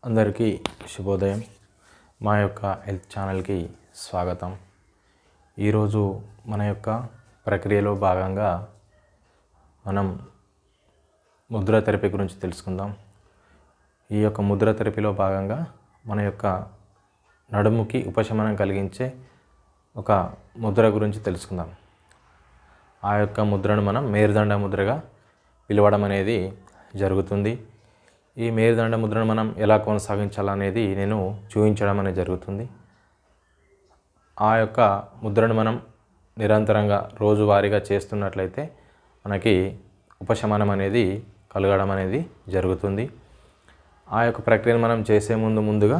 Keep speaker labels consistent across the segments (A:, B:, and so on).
A: అందరికీ శుభోదయం. మా యొక్క హెల్త్ ఛానల్కి స్వాగతం. ఈరోజు మన యొక్క ప్రక్రియలో భాగంగా మనం ముద్ర థెరపీ గురించి తెలుసుకుందాం. ఈ యొక్క ముద్ర థెరపీలో భాగంగా మన యొక్క నడుముకి ఉపశమనం కలిగించే ఒక ముద్ర గురించి తెలుసుకుందాం. ఆ యొక్క ముద్రను మనం మేరుదండ ముద్రగా పిలవడం అనేది జరుగుతుంది. ఈ మేరుదండ ముద్రను మనం ఎలా కొనసాగించాలనేది నేను చూపించడం అనేది జరుగుతుంది. ఆ యొక్క ముద్రను మనం నిరంతరంగా రోజువారీగా చేస్తున్నట్లయితే మనకి ఉపశమనం అనేది కలగడం అనేది జరుగుతుంది. ఆ యొక్క ప్రక్రియను మనం చేసే ముందుగా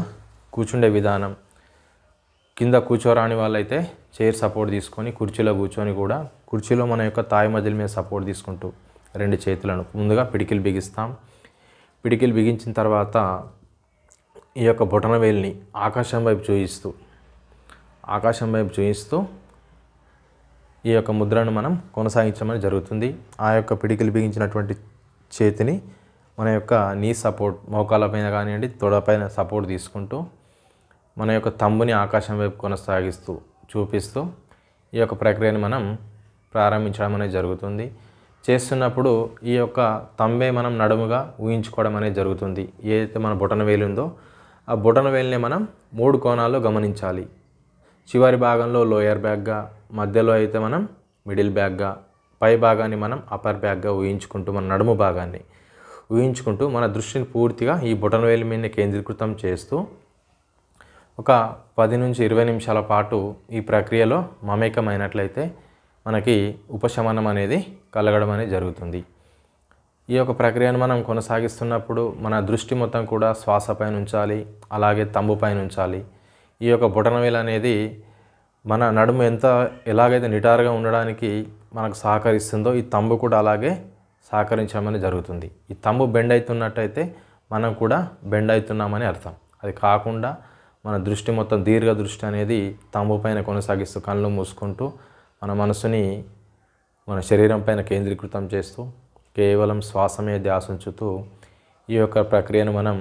A: కూర్చుండే విధానం, కింద కూర్చోరాని వాళ్ళైతే చైర్ సపోర్ట్ తీసుకొని కుర్చీలో కూర్చొని కూడా కుర్చీలో మన యొక్క తాయి మధ్యల మీద సపోర్ట్ తీసుకుంటూ రెండు చేతులను ముందుగా పిడికిలు బిగిస్తాం. పిడికిలు బిగించిన తర్వాత ఈ యొక్క బొటనవేలుని ఆకాశం వైపు చూపిస్తూ ఈ యొక్క ముద్రను మనం కొనసాగించమని జరుగుతుంది. ఆ యొక్క పిడికిలు బిగించినటువంటి చేతిని మన యొక్క నీ సపోర్ట్ మోకాళ్ళ పైన కానివ్వండి, తొడపైన సపోర్ట్ తీసుకుంటూ మన యొక్క తంబుని ఆకాశం వైపు చూపిస్తూ ఈ యొక్క ప్రక్రియను మనం ప్రారంభించడం అనేది జరుగుతుంది. చేస్తున్నప్పుడు ఈ యొక్క తంబే మనం నడుముగా ఊహించుకోవడం అనేది జరుగుతుంది. ఏదైతే మన బొటనవేలు ఉందో ఆ బొటనవేలుని మనం 3 కోణాల్లో గమనించాలి. చివరి భాగంలో లోయర్ బ్యాక్గా, మధ్యలో అయితే మనం మిడిల్ బ్యాక్గా, పై భాగాన్ని మనం అప్పర్ బ్యాక్గా ఊహించుకుంటూ మన నడుము భాగాన్ని ఊహించుకుంటూ మన దృష్టిని పూర్తిగా ఈ బొటనవేలు మీద కేంద్రీకృతం చేస్తూ ఒక 10 నుంచి 20 నిమిషాల పాటు ఈ ప్రక్రియలో మమేకమైనట్లయితే మనకి ఉపశమనం అనేది కలగడం అనేది జరుగుతుంది. ఈ యొక్క ప్రక్రియను మనం కొనసాగిస్తున్నప్పుడు మన దృష్టి మొత్తం కూడా శ్వాసపైన ఉంచాలి, అలాగే తంబుపైన ఉంచాలి. ఈ యొక్క బొటనవేలు అనేది మన నడుము ఎలాగైతే నిటారుగా ఉండడానికి మనకు సహకరిస్తుందో ఈ తంబు కూడా అలాగే సహకరించడం అనేది జరుగుతుంది. ఈ తంబు బెండ్ అవుతున్నట్టయితే మనం కూడా బెండ్ అవుతున్నామని అర్థం. అది కాకుండా మన దృష్టి మొత్తం దీర్ఘ దృష్టి అనేది తంబు పైన కొనసాగిస్తూ కళ్ళు మూసుకుంటూ మన మనసుని మన శరీరం పైన కేంద్రీకృతం చేస్తూ కేవలం శ్వాస మీద ధ్యాస ఉంచుతూ ఈ యొక్క ప్రక్రియను మనం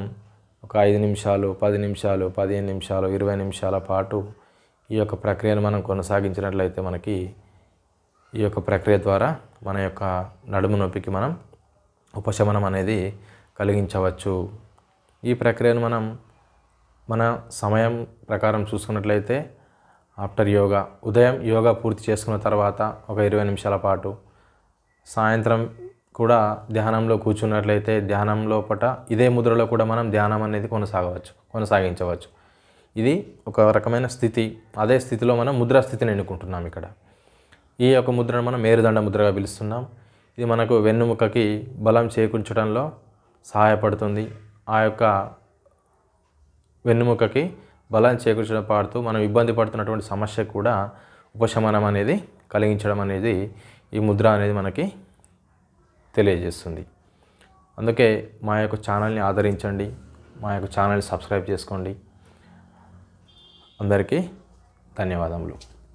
A: ఒక 5 నిమిషాలు, 10 నిమిషాలు, 15 నిమిషాలు, 20 నిమిషాల పాటు ఈ యొక్క ప్రక్రియను మనం కొనసాగించినట్లయితే మనకి ఈ యొక్క ప్రక్రియ ద్వారా మన యొక్క నడుము నొప్పికి మనం ఉపశమనం అనేది కలిగించవచ్చు. ఈ ప్రక్రియను మనం మన సమయం ప్రకారం చూసుకున్నట్లయితే ఆఫ్టర్ యోగా, ఉదయం యోగా పూర్తి చేసుకున్న తర్వాత ఒక 20 నిమిషాల పాటు, సాయంత్రం కూడా ధ్యానంలో కూర్చున్నట్లయితే ధ్యానం లోపట ఇదే ముద్రలో కూడా మనం ధ్యానం అనేది కొనసాగించవచ్చు. ఇది ఒక రకమైన స్థితి. అదే స్థితిలో మనం ముద్రా స్థితిని ఎన్నుకుంటున్నాం. ఇక్కడ ఈ యొక్క ముద్రను మనం మేరుదండ ముద్రగా పిలుస్తున్నాం. ఇది మనకు వెన్నుముకకి బలం చేకూర్చడంలో సహాయపడుతుంది. ఆ యొక్క వెన్నుముకకి బలం చేకూర్చడం పాడుతూ మనం ఇబ్బంది పడుతున్నటువంటి సమస్య కూడా ఉపశమనం అనేది కలిగించడం అనేది ఈ ముద్ర అనేది మనకి తెలియజేస్తుంది. అందుకే మా యొక్క ఛానల్ని ఆదరించండి, మా యొక్క ఛానల్ని సబ్స్క్రైబ్ చేసుకోండి. అందరికీ ధన్యవాదములు.